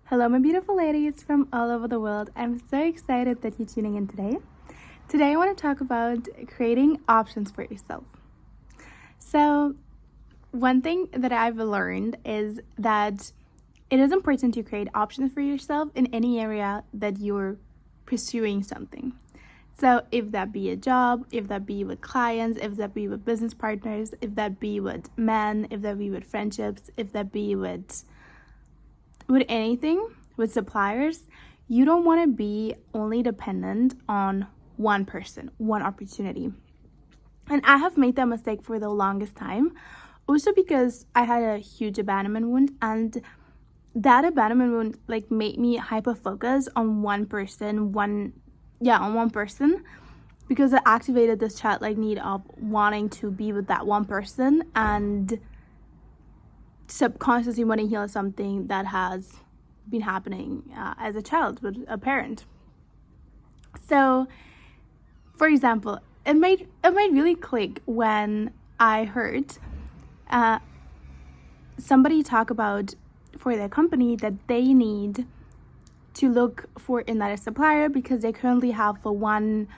Hello, my beautiful ladies from all over the world. I'm so excited that you're tuning in today. Today, I want to talk about creating options for yourself. So, one thing that I've learned is that it is important to create options for yourself in any area that you're pursuing something. So, if that be a job, if that be with clients, if that be with business partners, if that be with men, if that be with friendships, if that be with anything, with suppliers, you don't want to be only dependent on one person, one opportunity. And I have made that mistake for the longest time, also because I had a huge abandonment wound, and that abandonment wound made me hyper focus on one person, because it activated this childlike need of wanting to be with that one person and subconsciously want to heal something that has been happening as a child with a parent. So, for example, it made really click when I heard somebody talk about for their company that they need to look for another supplier because they currently have for one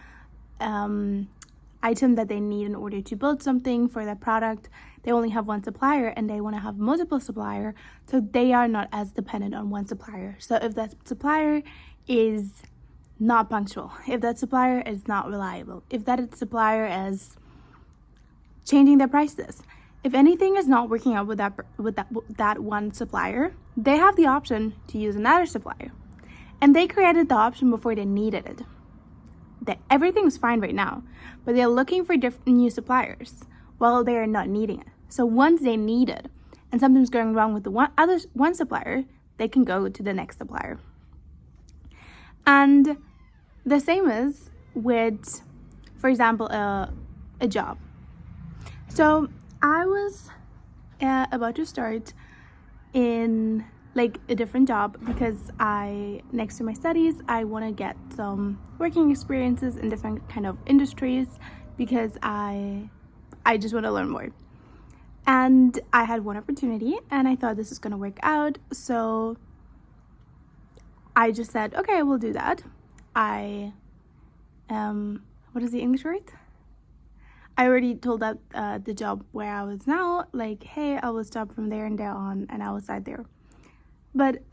item that they need in order to build something for their product. They only have one supplier and they want to have multiple suppliers, so they are not as dependent on one supplier. So if that supplier is not punctual, if that supplier is not reliable, if that supplier is changing their prices, if anything is not working out with that one supplier, they have the option to use another supplier. And they created the option before they needed it. That everything's fine right now, but they're looking for different new suppliers while they are not needing it. So once they need it and something's going wrong with the one supplier, they can go to the next supplier. And the same is with, for example, a job. So I was about to start in a different job because next to my studies, I want to get some working experiences in different kind of industries because I just want to learn more. And I had one opportunity and I thought this is going to work out. So I just said, okay, we'll do that. What is the English word? I already told that the job where I was now, hey, I will stop from there and there on, and I will start there. But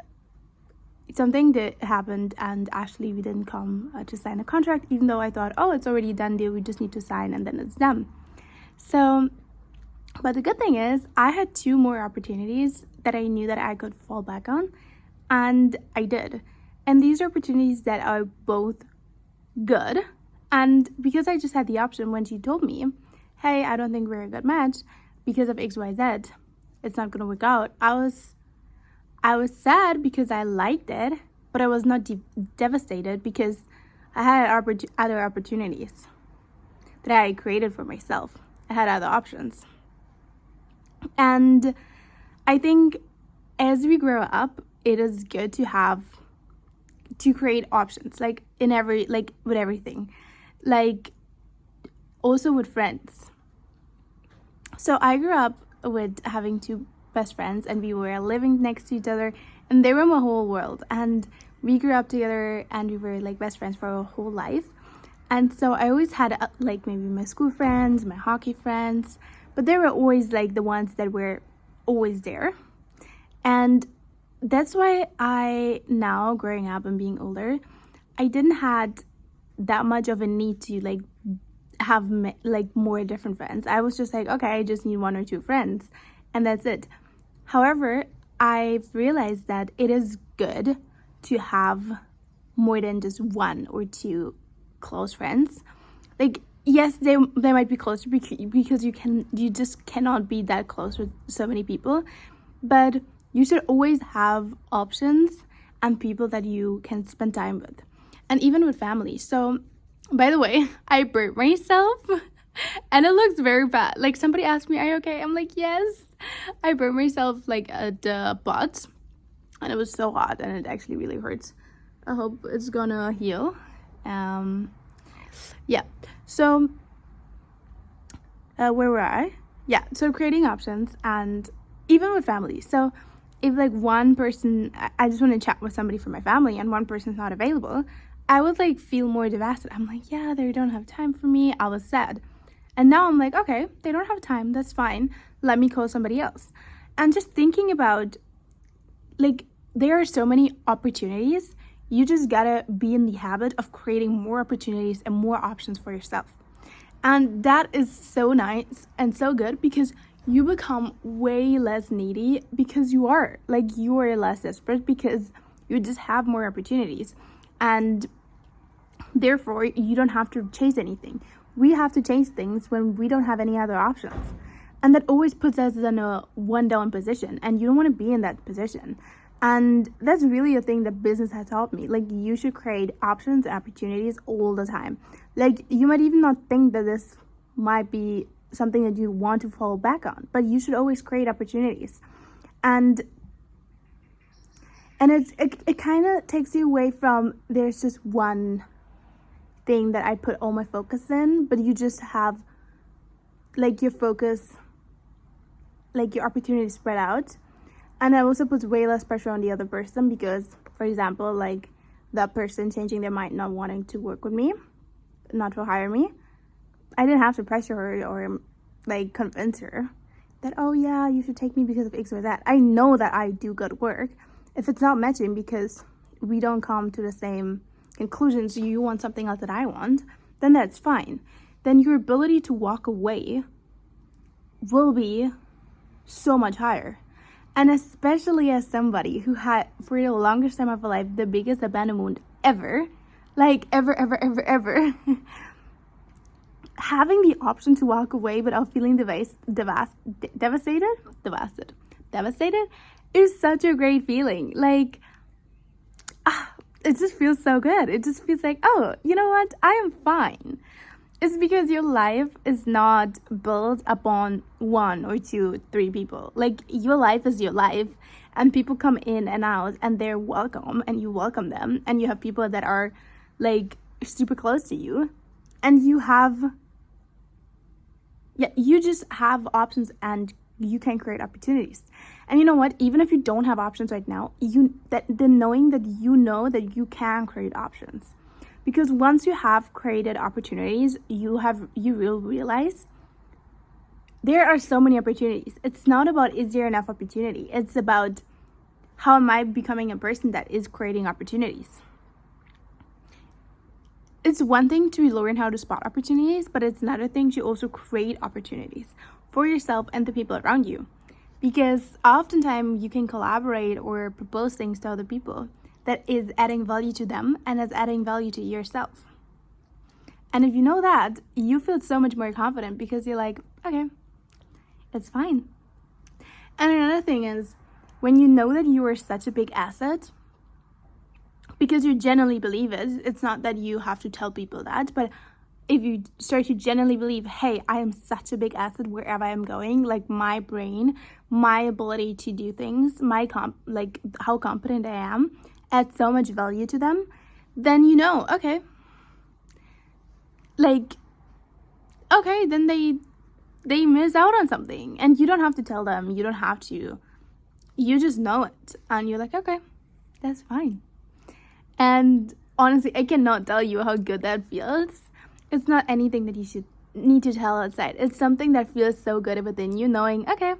something that happened, and actually we didn't come to sign a contract, even though I thought, oh, it's already done deal, we just need to sign and then it's done. So, but the good thing is I had 2 more opportunities that I knew that I could fall back on, and I did. And these are opportunities that are both good. And because I just had the option when she told me, hey, I don't think we're a good match because of XYZ, it's not going to work out, I was sad because I liked it, but I was not devastated because I had other opportunities that I created for myself. I had other options. And I think as we grow up, it is good to create options, with everything, also with friends. So I grew up with having 2 best friends, and we were living next to each other, and they were my whole world, and we grew up together, and we were best friends for our whole life. And so I always had maybe my school friends, my hockey friends, but they were always the ones that were always there. And that's why I now, growing up and being older, I didn't had that much of a need to have more different friends. I was just okay, I just need 1 or 2 friends and that's it. However, I've realized that it is good to have more than just 1 or 2 close friends. Yes, they might be closer because you just cannot be that close with so many people, but you should always have options and people that you can spend time with, and even with family. So, by the way, I burnt myself and it looks very bad. Somebody asked me, are you okay? I'm yes. I burnt myself at the butt, and it was so hot and it actually really hurts. I hope it's gonna heal. Yeah. So, where were I? Yeah. So creating options, and even with family. So if like one person, I just want to chat with somebody from my family and one person's not available, I would like feel more devastated. I'm like, yeah, they don't have time for me. I was sad. And now I'm like, okay, they don't have time. That's fine. Let me call somebody else. And just thinking about, like, there are so many opportunities. You just gotta be in the habit of creating more opportunities and more options for yourself. And that is so nice and so good because you become way less needy because you are less desperate because you just have more opportunities. And therefore, you don't have to chase anything. We have to chase things when we don't have any other options. And that always puts us in a one down position. And you don't want to be in that position. And that's really a thing that business has taught me. Like, you should create options and opportunities all the time. Like, you might even not think that this might be something that you want to fall back on, but you should always create opportunities. And it kind of takes you away from there's just one thing that I put all my focus in, but you just have like your focus, like your opportunities spread out. And it also puts way less pressure on the other person because, for example, like that person changing their mind, not wanting to work with me, not to hire me, I didn't have to pressure her or like convince her that, oh yeah, you should take me because of X or that. I know that I do good work. If it's not matching because we don't come to the same conclusions, you want something else that I want, then that's fine. Then your ability to walk away will be so much higher. And especially as somebody who had, for the longest time of her life, the biggest abandonment ever, like ever, having the option to walk away without feeling devastated is such a great feeling. Like, it just feels so good. It just feels like, oh, you know what? I am fine. It's because your life is not built upon 1 or 2, 3 people. Like, your life is your life, and people come in and out, and they're welcome, and you welcome them, and you have people that are like super close to you, and you just have options, and you can create opportunities. And you know what? Even if you don't have options right now, knowing that you know that you can create options. Because once you have created opportunities, you will realize there are so many opportunities. It's not about is there enough opportunity. It's about how am I becoming a person that is creating opportunities. It's one thing to learn how to spot opportunities, but it's another thing to also create opportunities for yourself and the people around you. Because oftentimes you can collaborate or propose things to other people that is adding value to them and is adding value to yourself. And if you know that, you feel so much more confident because you're like, okay, it's fine. And another thing is, when you know that you are such a big asset, because you genuinely believe it, it's not that you have to tell people that, but if you start to genuinely believe, hey, I am such a big asset wherever I'm going, like my brain, my ability to do things, like how competent I am, adds so much value to them, then you know, okay, then they miss out on something, and you don't have to tell them, you just know it, and you're like, okay, that's fine. And honestly, I cannot tell you how good that feels. It's not anything that you should need to tell outside. It's something that feels so good within you, knowing, okay,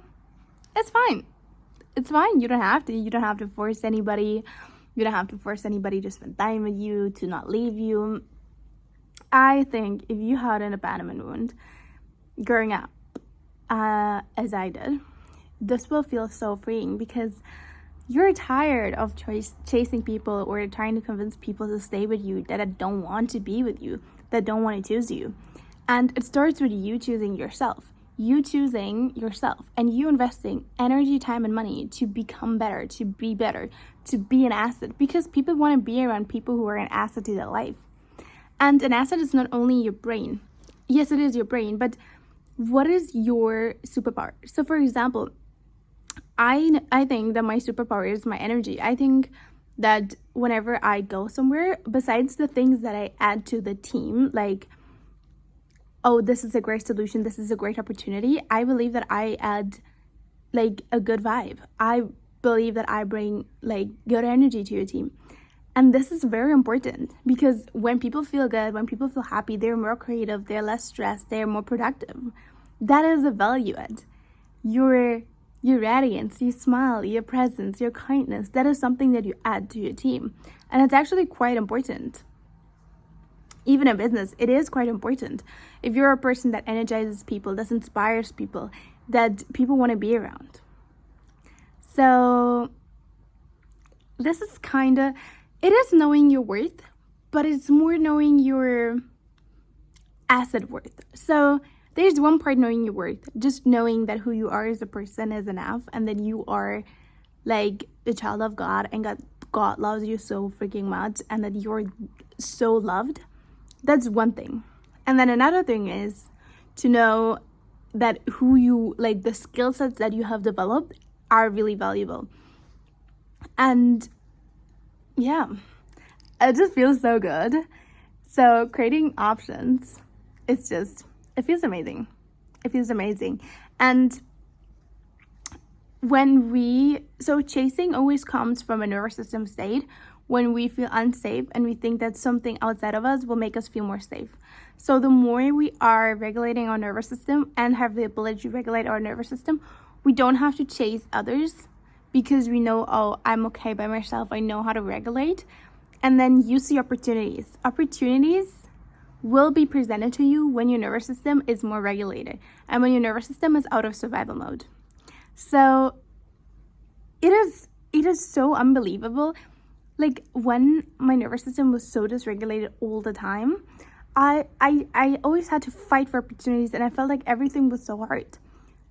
it's fine. It's fine. You don't have to force anybody. You don't have to force anybody to spend time with you, to not leave you. I think if you had an abandonment wound growing up, as I did, this will feel so freeing because you're tired of chasing people or trying to convince people to stay with you that don't want to be with you, that don't want to choose you. And it starts with you choosing yourself. You choosing yourself and you investing energy, time, and money to become better, to be an asset, because people want to be around people who are an asset to their life. And an asset is not only your brain. Yes, it is your brain, but what is your superpower? So for example, I think that my superpower is my energy. I think that whenever I go somewhere, besides the things that I add to the team, like, oh, this is a great solution, this is a great opportunity, I believe that I add like a good vibe. I believe that I bring like good energy to your team. And this is very important because when people feel good, when people feel happy, they're more creative, they're less stressed, they're more productive. That is a value add. Your radiance, your smile, your presence, your kindness, that is something that you add to your team. And it's actually quite important. Even in business, it is quite important. If you're a person that energizes people, that inspires people, that people want to be around. So this is it is knowing your worth, but it's more knowing your asset worth. So there's one part knowing your worth, just knowing that who you are as a person is enough, and that you are like the child of God, and God loves you so freaking much, and that you're so loved. That's one thing. And then another thing is to know that the skill sets that you have developed are really valuable. And yeah, it just feels so good. So creating options, it feels amazing. It feels amazing. And chasing always comes from a nervous system state when we feel unsafe and we think that something outside of us will make us feel more safe. So the more we are regulating our nervous system and have the ability to regulate our nervous system, we don't have to chase others because we know, oh, I'm okay by myself. I know how to regulate. And then you see opportunities. Opportunities will be presented to you when your nervous system is more regulated and when your nervous system is out of survival mode. So it is so unbelievable. Like when my nervous system was so dysregulated all the time, I always had to fight for opportunities, and I felt like everything was so hard.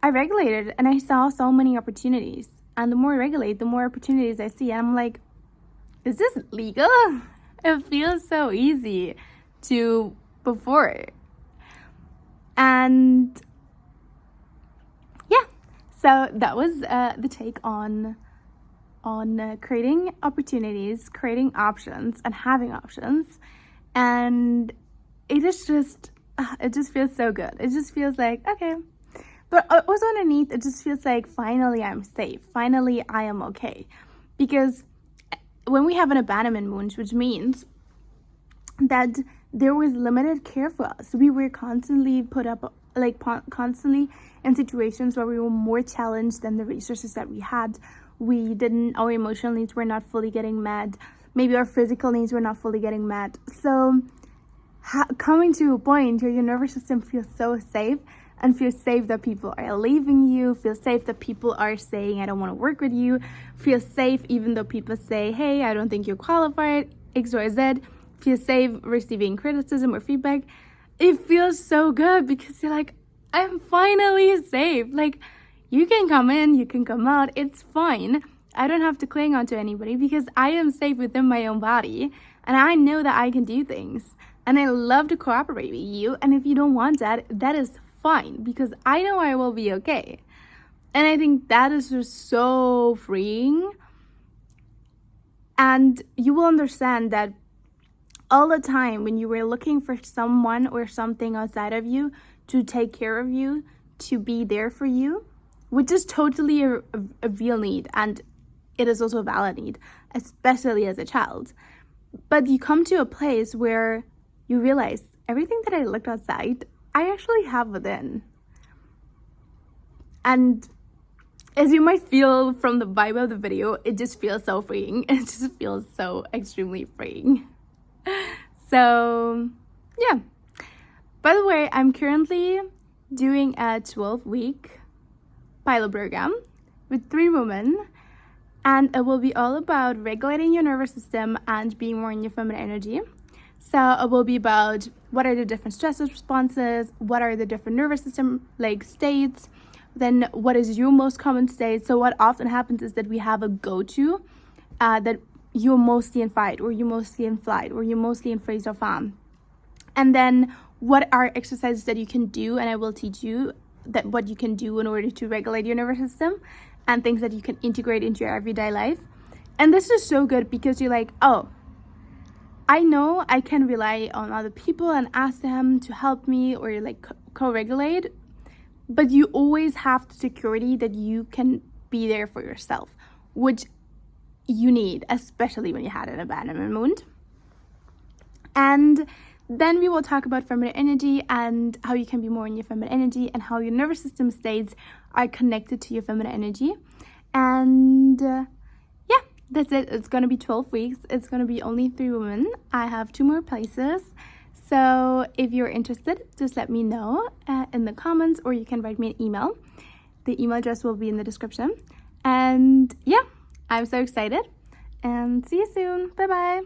I regulated and I saw so many opportunities. And the more I regulate, the more opportunities I see. And I'm like, is this legal? It feels so easy to before. And yeah, so that was the take on creating opportunities, creating options, and having options. And it just feels so good. It just feels like, okay. But also underneath, it just feels like finally I'm safe. Finally I am okay. Because when we have an abandonment wound, which means that there was limited care for us. We were constantly constantly in situations where we were more challenged than the resources that we had. Our emotional needs were not fully getting met. Maybe our physical needs were not fully getting met. So coming to a point where your nervous system feels so safe, and feel safe that people are leaving you, feel safe that people are saying, I don't want to work with you, feel safe even though people say, hey, I don't think you're qualified, X, Y, Z, feel safe receiving criticism or feedback. It feels so good because you're like, I'm finally safe. Like, you can come in, you can come out, it's fine. I don't have to cling on to anybody because I am safe within my own body, and I know that I can do things, and I love to cooperate with you. And if you don't want that, that is fine, because I know I will be okay. And I think that is just so freeing. And you will understand that all the time when you were looking for someone or something outside of you to take care of you, to be there for you, which is totally a real need, and it is also a valid need, especially as a child. But you come to a place where you realize everything that I looked outside, I actually have within. And as you might feel from the vibe of the video, it just feels so freeing. It just feels so extremely freeing. So yeah. By the way, I'm currently doing a 12-week pilot program with 3 women, and it will be all about regulating your nervous system and being more in your feminine energy. So it will be about what are the different stress responses, what are the different nervous system states, then what is your most common state. So what often happens is that we have a go-to that you're mostly in fight, or you're mostly in flight, or you're mostly in freeze or fawn. And then what are exercises that you can do, and I will teach you that what you can do in order to regulate your nervous system, and things that you can integrate into your everyday life. And this is so good because you're like, oh, I know I can rely on other people and ask them to help me or co-regulate, but you always have the security that you can be there for yourself. which you need, especially when you had an abandonment wound. And then we will talk about feminine energy and how you can be more in your feminine energy and how your nervous system states are connected to your feminine energy. And yeah, that's it. It's going to be 12 weeks. It's going to be only 3 women. I have 2 more places. So if you're interested, just let me know in the comments, or you can write me an email. The email address will be in the description. And yeah, I'm so excited. And see you soon. Bye-bye.